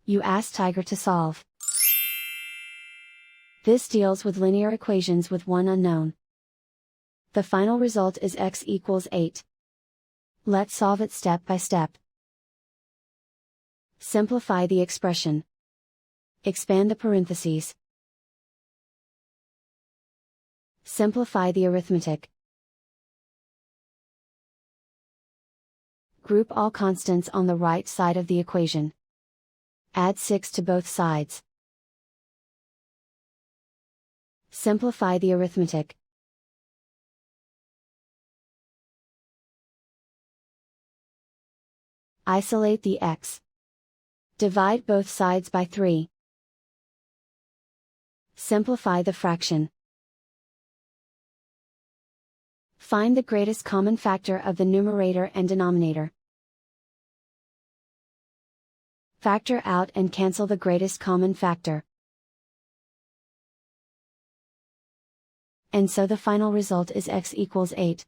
You ask Tiger to solve. This deals with linear equations with one unknown. The final result is x equals 8. Let's solve it step by step. Simplify the expression. Expand the parentheses. Simplify the arithmetic. Group all constants on the right side of the equation. Add 6 to both sides. Simplify the arithmetic. Isolate the x. Divide both sides by 3. Simplify the fraction. Find the greatest common factor of the numerator and denominator. Factor out and cancel the greatest common factor. And so the final result is x equals 8.